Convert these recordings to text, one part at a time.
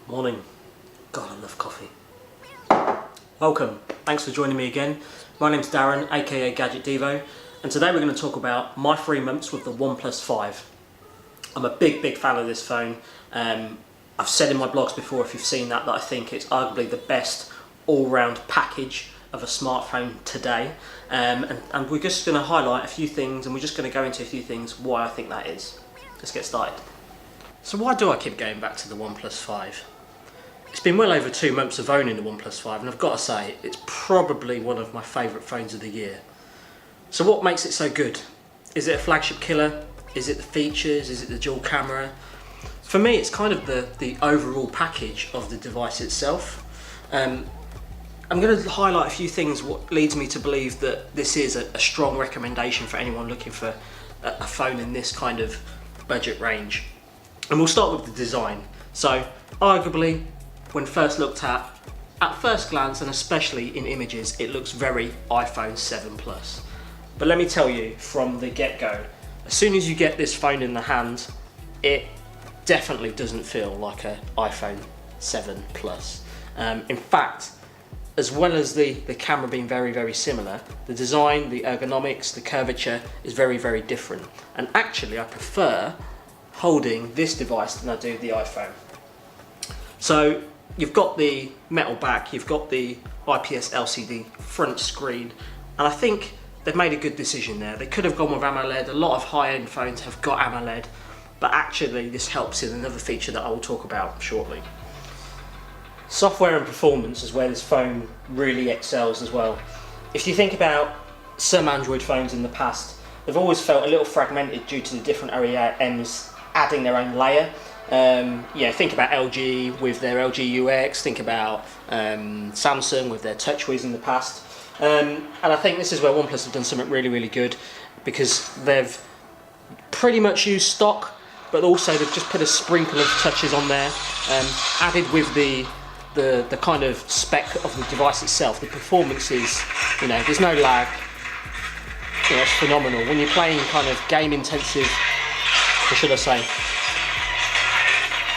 Morning. God, I love coffee. Welcome. Thanks for joining me again. My name's Darren, aka Gadget Devo, and today we're going to talk about my 3 months with the Oneplus 5. I'm a big fan of this phone. I've said in my blogs before, if you've seen that I think it's arguably the best all-round package of a smartphone today. And we're just going to highlight a few things, and we're just going to go into a few things why I think that is. Let's get started. So why do I keep going back to the Oneplus 5? It's been well over 2 months of owning the Oneplus 5, and I've got to say, it's probably one of my favourite phones of the year. So what makes it so good? Is it a flagship killer? Is it the features? Is it the dual camera? For me, it's kind of the overall package of the device itself. I'm going to highlight a few things what leads me to believe that this is a strong recommendation for anyone looking for a phone in this kind of budget range. And we'll start with the design. So arguably, when first looked at first glance, and especially in images, it looks very iPhone 7 Plus. But let me tell you from the get-go, as soon as you get this phone in the hand, it definitely doesn't feel like an iPhone 7 Plus. In fact, as well as the camera being very similar, the design, the ergonomics, the curvature is very different. And actually, I prefer holding this device than I do the iPhone. So you've got the metal back, you've got the IPS LCD front screen, and I think they've made a good decision there. They could have gone with AMOLED. A lot of high-end phones have got AMOLED, but actually this helps in another feature that I will talk about shortly. Software and performance is where this phone really excels as well. If you think about some Android phones in the past, they've always felt a little fragmented due to the different OEMs adding their own layer. Think about LG with their LG UX, think about Samsung with their TouchWiz in the past. And I think this is where OnePlus have done something really good, because they've pretty much used stock, but also they've just put a sprinkle of touches on there, added with the kind of spec of the device itself. The performance is, there's no lag. It's phenomenal. When you're playing kind of game intensive, or should I say,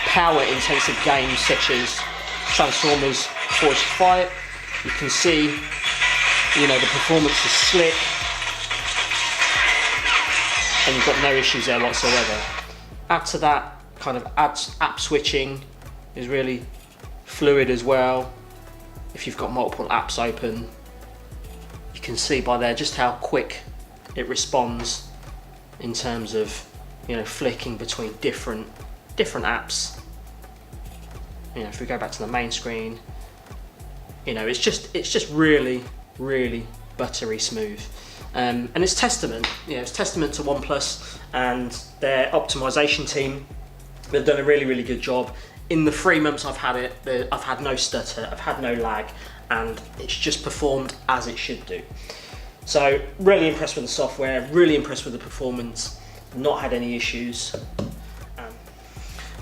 power intensive games such as Transformers Forged Fight, you can see, the performance is slick, and you've got no issues there whatsoever. Add to that, kind of app switching is really fluid as well. If you've got multiple apps open, you can see by there just how quick it responds in terms of flicking between different apps. If we go back to the main screen, it's just really buttery smooth, and it's testament to OnePlus and their optimization team. They've done a really good job. In the 3 months I've had it, I've had no stutter, I've had no lag, and it's just performed as it should do. So really impressed with the software, really impressed with the performance, not had any issues.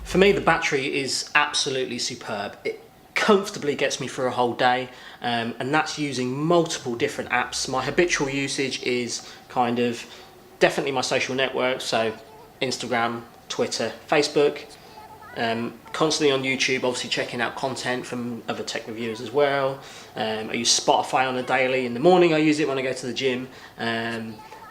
For me, the battery is absolutely superb. It comfortably gets me through a whole day, and that's using multiple different apps. My habitual usage is kind of definitely my social networks, so Instagram, Twitter, Facebook, constantly on YouTube, obviously checking out content from other tech reviewers as well. I use Spotify on a daily. In the morning I use it when I go to the gym,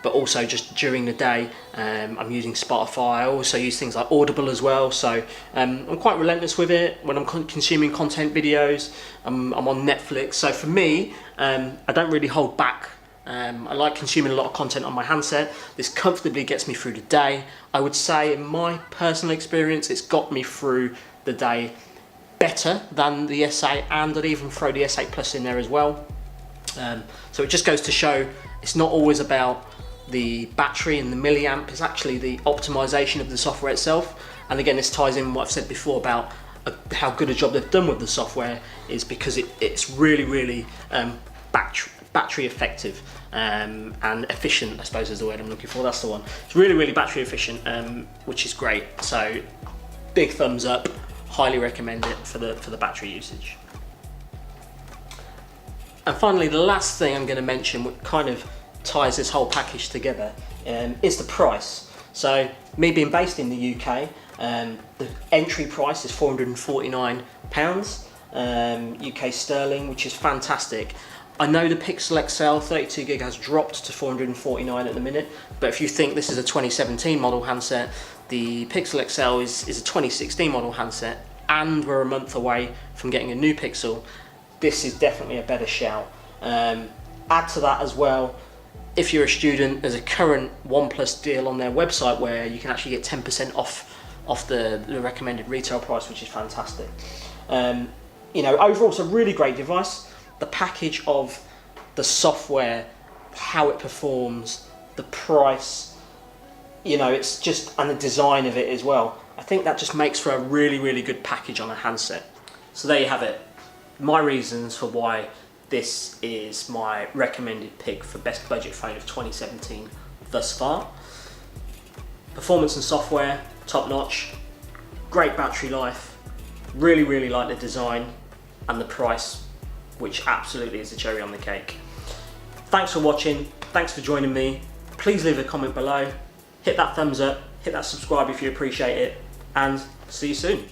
but also just during the day I'm using Spotify. I also use things like Audible as well, so I'm quite relentless with it. When I'm consuming content videos, I'm on Netflix, so for me, I don't really hold back. I like consuming a lot of content on my handset. This comfortably gets me through the day. I would say, in my personal experience, it's got me through the day better than the S8, and I'd even throw the S8 Plus in there as well. So it just goes to show it's not always about the battery and the milliamp, it's actually the optimization of the software itself. And again, this ties in what I've said before about how good a job they've done with the software, is because it's really battery effective and efficient, I suppose is the word I'm looking for. That's the one. It's really battery efficient, which is great. So big thumbs up, highly recommend it for the battery usage. And finally, the last thing I'm going to mention, what kind of ties this whole package together, is the price. So me being based in the UK, the entry price is £449 UK sterling, which is fantastic. I know the Pixel XL 32GB has dropped to £449 at the minute, but if you think this is a 2017 model handset, the Pixel XL is a 2016 model handset, and we're a month away from getting a new Pixel. This is definitely a better shout. Add to that as well, if you're a student, there's a current Oneplus deal on their website where you can actually get 10% off the recommended retail price, which is fantastic. You know, overall it's a really great device. The package of the software, how it performs, the price, you know, it's just, and the design of it as well. I think that just makes for a really, really good package on a handset. So there you have it. My reasons for why this is my recommended pick for best budget phone of 2017 thus far. Performance and software, top notch. Great battery life. Really, really like the design, and the price, which absolutely is the cherry on the cake. Thanks for watching, thanks for joining me. Please leave a comment below, hit that thumbs up, hit that subscribe if you appreciate it, and see you soon.